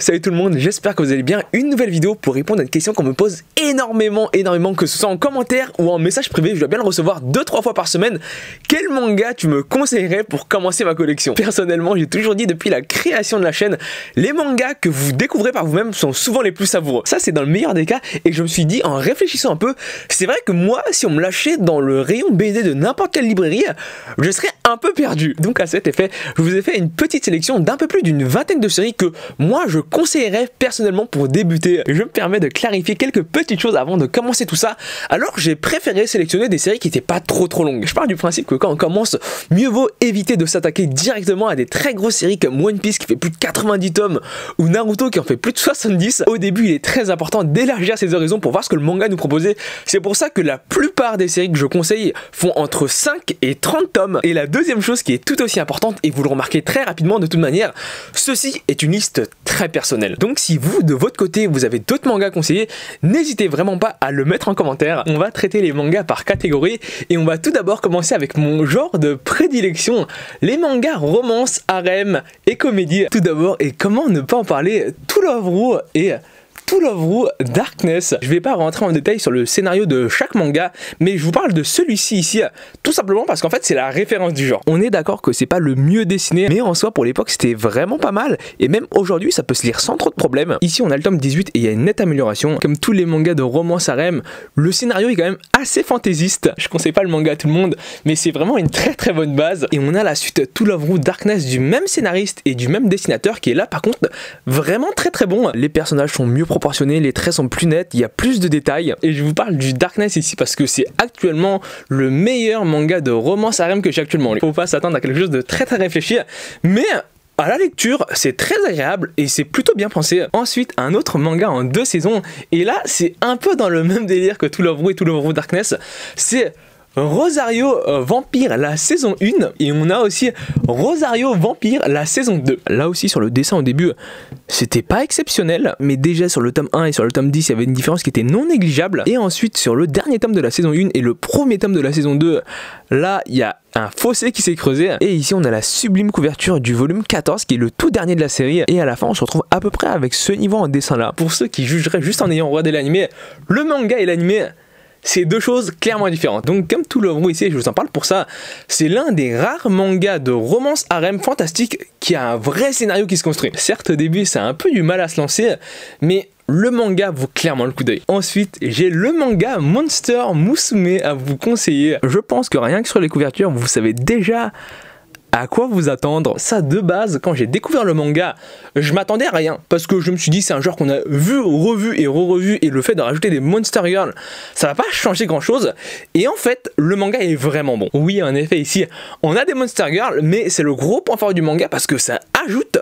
Salut tout le monde, j'espère que vous allez bien. Une nouvelle vidéo pour répondre à une question qu'on me pose énormément, que ce soit en commentaire ou en message privé. Je dois bien le recevoir 2-3 fois par semaine. Quel manga tu me conseillerais pour commencer ma collection? Personnellement, j'ai toujours dit depuis la création de la chaîne, les mangas que vous découvrez par vous-même sont souvent les plus savoureux. Ça, c'est dans le meilleur des cas. Et je me suis dit, en réfléchissant un peu, c'est vrai que moi, si on me lâchait dans le rayon BD de n'importe quelle librairie, je serais un peu perdu. Donc à cet effet, je vous ai fait une petite sélection d'un peu plus d'une vingtaine de séries que moi, je conseillerais personnellement pour débuter. Je me permets de clarifier quelques petites choses avant de commencer tout ça. Alors j'ai préféré sélectionner des séries qui n'étaient pas trop longues. Je pars du principe que quand on commence, mieux vaut éviter de s'attaquer directement à des très grosses séries comme One Piece qui fait plus de 90 tomes ou Naruto qui en fait plus de 70. Au début, il est très important d'élargir ses horizons pour voir ce que le manga nous proposait. C'est pour ça que la plupart des séries que je conseille font entre 5 et 30 tomes. Et la deuxième chose qui est tout aussi importante, et vous le remarquez très rapidement de toute manière, ceci est une liste très personnelle. Donc si vous, de votre côté, vous avez d'autres mangas conseillés, n'hésitez vraiment pas à le mettre en commentaire. On va traiter les mangas par catégorie et on va tout d'abord commencer avec mon genre de prédilection, les mangas romance, harem et comédie. Tout d'abord, et comment ne pas en parler, To Love Ru et To Love Ru Darkness. Je vais pas rentrer en détail sur le scénario de chaque manga, mais je vous parle de celui-ci ici, tout simplement parce qu'en fait c'est la référence du genre. On est d'accord que c'est pas le mieux dessiné, mais en soi pour l'époque c'était vraiment pas mal, et même aujourd'hui ça peut se lire sans trop de problèmes. Ici on a le tome 18 et il y a une nette amélioration. Comme tous les mangas de romance harem, le scénario est quand même assez fantaisiste. Je conseille pas le manga à tout le monde, mais c'est vraiment une très bonne base. Et on a la suite To Love Ru Darkness du même scénariste et du même dessinateur qui est là par contre vraiment très bon. Les personnages sont mieux proportionnés, les traits sont plus nets, il y a plus de détails. Et je vous parle du Darkness ici parce que c'est actuellement le meilleur manga de romance harem que j'ai actuellement. Il faut pas s'attendre à quelque chose de très réfléchi, mais à la lecture, c'est très agréable et c'est plutôt bien pensé. Ensuite, un autre manga en 2 saisons, et là c'est un peu dans le même délire que To Love Ru et To Love Ru Darkness, c'est Rosario Vampire la saison 1 et on a aussi Rosario Vampire la saison 2. Là aussi sur le dessin au début c'était pas exceptionnel, mais déjà sur le tome 1 et sur le tome 10 il y avait une différence qui était non négligeable. Et ensuite sur le dernier tome de la saison 1 et le premier tome de la saison 2, là il y a un fossé qui s'est creusé. Et ici on a la sublime couverture du volume 14 qui est le tout dernier de la série, et à la fin on se retrouve à peu près avec ce niveau en dessin là. Pour ceux qui jugeraient juste en ayant regardé l'animé, le manga et l'animé, c'est deux choses clairement différentes. Donc comme To Love Ru ici, je vous en parle pour ça, c'est l'un des rares mangas de romance harem fantastique qui a un vrai scénario qui se construit. Certes au début ça a un peu du mal à se lancer, mais le manga vaut clairement le coup d'œil. Ensuite, j'ai le manga Monster Musume à vous conseiller. Je pense que rien que sur les couvertures, vous savez déjà à quoi vous attendre. Ça de base, quand j'ai découvert le manga, je m'attendais à rien, parce que je me suis dit c'est un genre qu'on a vu, revu et re-revu, et le fait de rajouter des Monster Girls, ça va pas changer grand chose. Et en fait, le manga est vraiment bon. Oui, en effet, ici, on a des Monster Girls, mais c'est le gros point fort du manga parce que ça ajoute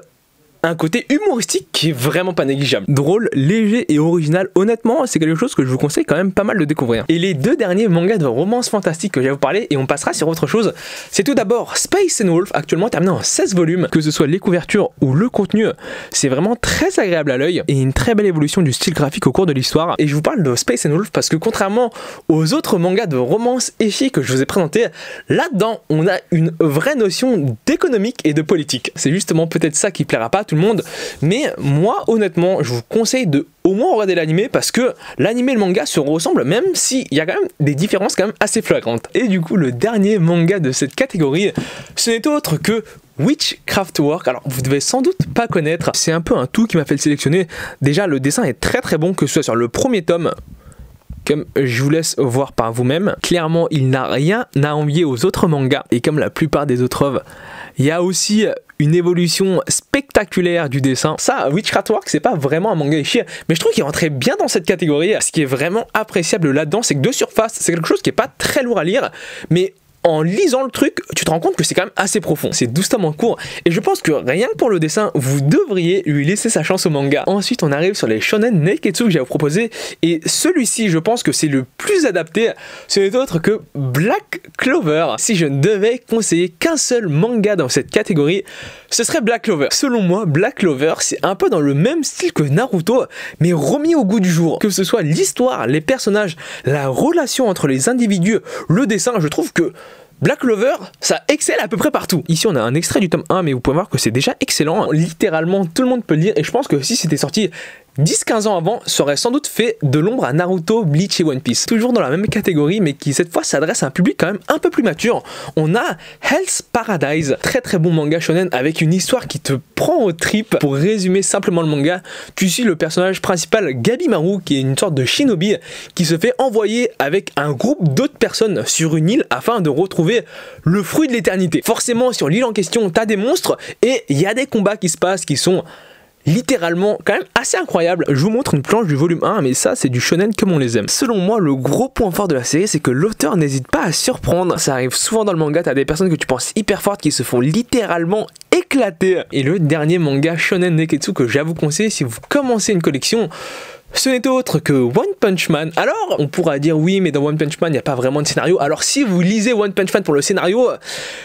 un côté humoristique qui est vraiment pas négligeable. Drôle, léger et original, honnêtement c'est quelque chose que je vous conseille quand même pas mal de découvrir. Et les deux derniers mangas de romance fantastique que je vais vous parler, et on passera sur autre chose, c'est tout d'abord Space and Wolf, actuellement terminé en 16 volumes. Que ce soit les couvertures ou le contenu, c'est vraiment très agréable à l'œil et une très belle évolution du style graphique au cours de l'histoire. Et je vous parle de Space and Wolf parce que contrairement aux autres mangas de romance ecchi que je vous ai présentés, là-dedans on a une vraie notion d'économique et de politique. C'est justement peut-être ça qui plaira pas à tout le monde, mais moi honnêtement je vous conseille de au moins regarder l'animé parce que l'animé et le manga se ressemblent, même s'il y a quand même des différences quand même assez flagrantes. Et du coup le dernier manga de cette catégorie, ce n'est autre que Witchcraft Work. Alors vous devez sans doute pas connaître, c'est un peu un tout qui m'a fait le sélectionner. Déjà le dessin est très bon, que ce soit sur le premier tome, comme je vous laisse voir par vous-même. Clairement il n'a rien à envier aux autres mangas, et comme la plupart des autres œuvres, il y a aussi une évolution spectaculaire du dessin. Ça, Witchcraft Work, c'est pas vraiment un manga ecchi, mais je trouve qu'il rentrait bien dans cette catégorie. Ce qui est vraiment appréciable là-dedans, c'est que de surface, c'est quelque chose qui est pas très lourd à lire, mais en lisant le truc, tu te rends compte que c'est quand même assez profond. C'est doucement court, et je pense que rien que pour le dessin, vous devriez lui laisser sa chance au manga. Ensuite, on arrive sur les shonen neketsu que j'ai à vous proposer, et celui-ci, je pense que c'est le plus adapté. Ce n'est autre que Black Clover. Si je ne devais conseiller qu'un seul manga dans cette catégorie, ce serait Black Clover. Selon moi, Black Clover, c'est un peu dans le même style que Naruto, mais remis au goût du jour. Que ce soit l'histoire, les personnages, la relation entre les individus, le dessin, je trouve que Black Clover, ça excelle à peu près partout. Ici on a un extrait du tome 1, mais vous pouvez voir que c'est déjà excellent. Littéralement tout le monde peut le lire, et je pense que si c'était sorti 10-15 ans avant, ça aurait sans doute fait de l'ombre à Naruto, Bleach et One Piece. Toujours dans la même catégorie, mais qui cette fois s'adresse à un public quand même un peu plus mature. On a Hell's Paradise, très très bon manga shonen avec une histoire qui te prend aux tripes. Pour résumer simplement le manga, tu suis le personnage principal Gabimaru, qui est une sorte de shinobi qui se fait envoyer avec un groupe d'autres personnes sur une île afin de retrouver le fruit de l'éternité. Forcément, sur l'île en question, t'as des monstres et il y a des combats qui se passent qui sont littéralement quand même assez incroyable. Je vous montre une planche du volume 1, mais ça c'est du shonen comme on les aime. Selon moi, le gros point fort de la série, c'est que l'auteur n'hésite pas à surprendre. Ça arrive souvent dans le manga, t'as des personnes que tu penses hyper fortes qui se font littéralement éclater. Et le dernier manga shonen neketsu que j'avoue conseiller si vous commencez une collection, ce n'est autre que One Punch Man. Alors, on pourra dire oui, mais dans One Punch Man, il n'y a pas vraiment de scénario. Alors, si vous lisez One Punch Man pour le scénario,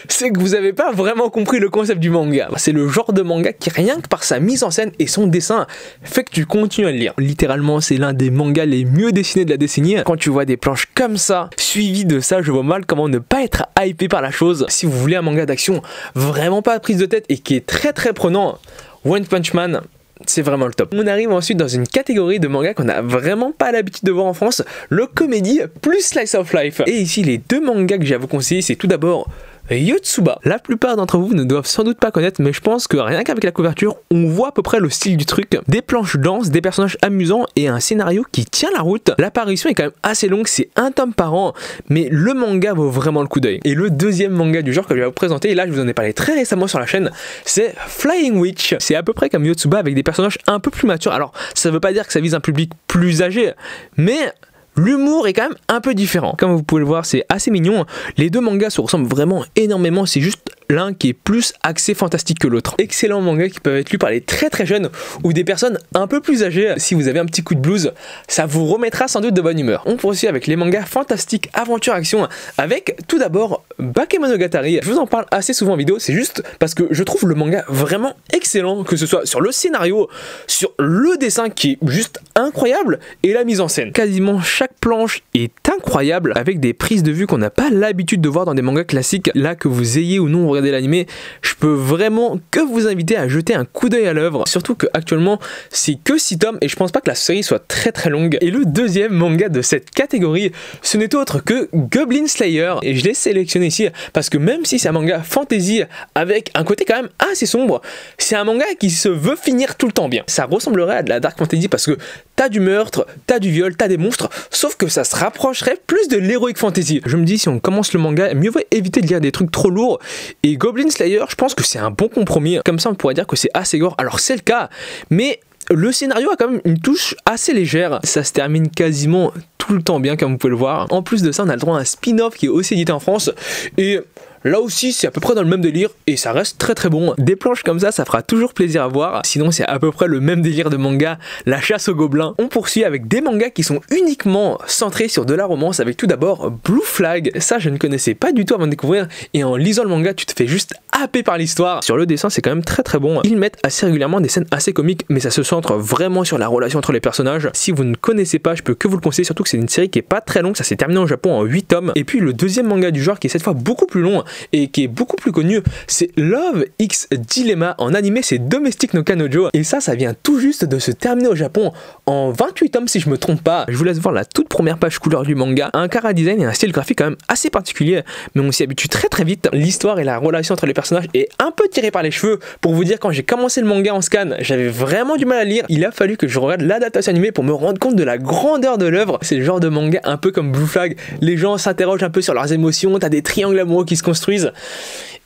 c'est que vous n'avez pas vraiment compris le concept du manga. C'est le genre de manga qui, rien que par sa mise en scène et son dessin, fait que tu continues à le lire. Littéralement, c'est l'un des mangas les mieux dessinés de la décennie. Quand tu vois des planches comme ça, suivi de ça, je vois mal comment ne pas être hypé par la chose. Si vous voulez un manga d'action vraiment pas prise de tête et qui est très très prenant, One Punch Man, c'est vraiment le top. On arrive ensuite dans une catégorie de manga qu'on n'a vraiment pas l'habitude de voir en France, le comédie plus slice of life. Et ici, les deux mangas que j'ai à vous conseiller, c'est tout d'abord Yotsuba. La plupart d'entre vous ne doivent sans doute pas connaître, mais je pense que rien qu'avec la couverture, on voit à peu près le style du truc. Des planches denses, des personnages amusants et un scénario qui tient la route. L'apparition est quand même assez longue, c'est un tome par an, mais le manga vaut vraiment le coup d'œil. Et le deuxième manga du genre que je vais vous présenter, et là je vous en ai parlé très récemment sur la chaîne, c'est Flying Witch. C'est à peu près comme Yotsuba avec des personnages un peu plus matures. Alors ça veut pas dire que ça vise un public plus âgé, mais l'humour est quand même un peu différent. Comme vous pouvez le voir, c'est assez mignon. Les deux mangas se ressemblent vraiment énormément. C'est juste l'un qui est plus axé fantastique que l'autre. Excellents mangas qui peuvent être lus par les très très jeunes ou des personnes un peu plus âgées. Si vous avez un petit coup de blues, ça vous remettra sans doute de bonne humeur. On poursuit avec les mangas fantastiques, aventure, action, avec tout d'abord Bakemonogatari. Je vous en parle assez souvent en vidéo, c'est juste parce que je trouve le manga vraiment excellent, que ce soit sur le scénario, sur le dessin qui est juste incroyable et la mise en scène. Quasiment chaque planche est incroyable avec des prises de vue qu'on n'a pas l'habitude de voir dans des mangas classiques. Là, que vous ayez ou non regardé l'animé, je peux vraiment que vous inviter à jeter un coup d'œil à l'œuvre. Surtout que actuellement c'est que 6 tomes et je pense pas que la série soit très très longue. Et le deuxième manga de cette catégorie, ce n'est autre que Goblin Slayer. Et je l'ai sélectionné ici parce que même si c'est un manga fantasy avec un côté quand même assez sombre, c'est un manga qui se veut finir tout le temps bien. Ça ressemblerait à de la dark fantasy parce que t'as du meurtre, t'as du viol, t'as des monstres, sauf que ça se rapprocherait plus de l'heroic fantasy. Je me dis, si on commence le manga, mieux vaut éviter de lire des trucs trop lourds. Et Goblin Slayer, je pense que c'est un bon compromis. Comme ça, on pourrait dire que c'est assez gore. Alors, c'est le cas, mais le scénario a quand même une touche assez légère. Ça se termine quasiment tout le temps bien, comme vous pouvez le voir. En plus de ça, on a le droit à un spin-off qui est aussi édité en France. Et là aussi, c'est à peu près dans le même délire et ça reste très très bon. Des planches comme ça fera toujours plaisir à voir. Sinon, c'est à peu près le même délire de manga, la chasse aux gobelins. On poursuit avec des mangas qui sont uniquement centrés sur de la romance, avec tout d'abord Blue Flag. Ça, je ne connaissais pas du tout avant de découvrir. Et en lisant le manga, tu te fais juste happer par l'histoire. Sur le dessin, c'est quand même très très bon. Ils mettent assez régulièrement des scènes assez comiques, mais ça se centre vraiment sur la relation entre les personnages. Si vous ne connaissez pas, je peux que vous le conseiller, surtout que c'est une série qui est pas très longue. Ça s'est terminé au Japon en 8 tomes. Et puis le deuxième manga du genre qui est cette fois beaucoup plus long et qui est beaucoup plus connu, c'est Love X Dilemma. En animé, c'est Domestic no Kanojo. Et ça vient tout juste de se terminer au Japon en 28 tomes si je me trompe pas. Je vous laisse voir la toute première page couleur du manga. Un chara design et un style graphique quand même assez particulier, mais on s'y habitue très très vite. L'histoire et la relation entre les personnages est un peu tirée par les cheveux. Pour vous dire, quand j'ai commencé le manga en scan, j'avais vraiment du mal à lire. Il a fallu que je regarde l'adaptation animée pour me rendre compte de la grandeur de l'œuvre. C'est le genre de manga un peu comme Blue Flag. Les gens s'interrogent un peu sur leurs émotions, t'as des triangles amoureux qui se construisent.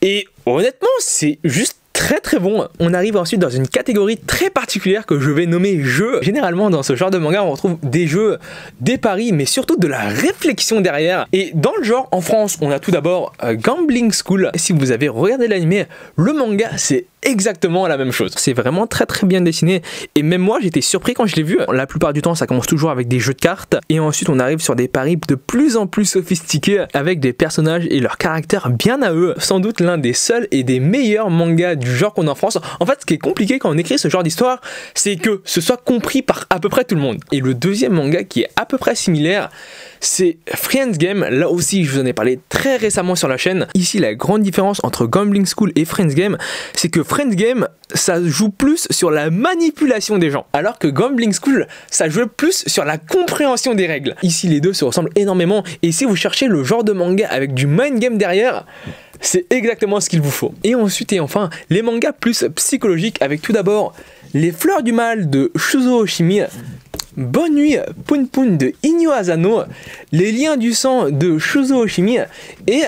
Et honnêtement, c'est juste très très bon. On arrive ensuite dans une catégorie très particulière que je vais nommer jeux. Généralement dans ce genre de manga on retrouve des jeux, des paris, mais surtout de la réflexion derrière. Et dans le genre, en France, on a tout d'abord Gambling School. Si vous avez regardé l'animé, le manga c'est exactement la même chose. C'est vraiment très très bien dessiné et même moi j'étais surpris quand je l'ai vu. La plupart du temps ça commence toujours avec des jeux de cartes et ensuite on arrive sur des paris de plus en plus sophistiqués avec des personnages et leurs caractères bien à eux. Sans doute l'un des seuls et des meilleurs mangas du genre qu'on a en France. En fait ce qui est compliqué quand on écrit ce genre d'histoire, c'est que ce soit compris par à peu près tout le monde. Et le deuxième manga qui est à peu près similaire, c'est Friends Game. Là aussi je vous en ai parlé très récemment sur la chaîne. Ici la grande différence entre Gambling School et Friends Game, c'est que Friends Game ça joue plus sur la manipulation des gens, alors que Gambling School ça joue plus sur la compréhension des règles. Ici les deux se ressemblent énormément et si vous cherchez le genre de manga avec du mind game derrière, c'est exactement ce qu'il vous faut. Et ensuite et enfin les mangas plus psychologiques avec tout d'abord Les Fleurs du Mal de Shuzo Oshimi, Bonne Nuit Poun Poun de Inyo Asano, Les Liens du Sang de Shuzo Oshimi et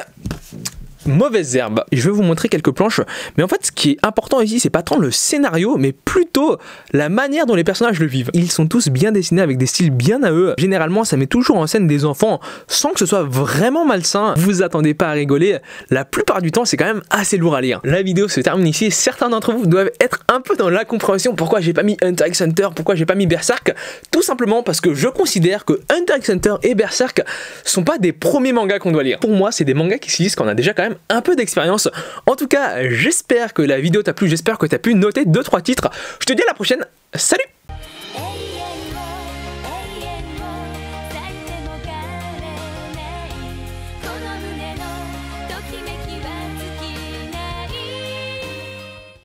Mauvaises Herbes. Je vais vous montrer quelques planches, mais en fait ce qui est important ici c'est pas tant le scénario mais plutôt la manière dont les personnages le vivent. Ils sont tous bien dessinés avec des styles bien à eux. Généralement ça met toujours en scène des enfants sans que ce soit vraiment malsain. Vous attendez pas à rigoler, la plupart du temps c'est quand même assez lourd à lire. La vidéo se termine ici, certains d'entre vous doivent être un peu dans l'incompréhension pourquoi j'ai pas mis Hunter x Hunter, pourquoi j'ai pas mis Berserk. Tout simplement parce que je considère que Hunter x Hunter et Berserk sont pas des premiers mangas qu'on doit lire. Pour moi c'est des mangas qui se lisent quand on a déjà quand même un peu d'expérience. En tout cas, j'espère que la vidéo t'a plu, j'espère que t'as pu noter 2-3 titres. Je te dis à la prochaine, salut!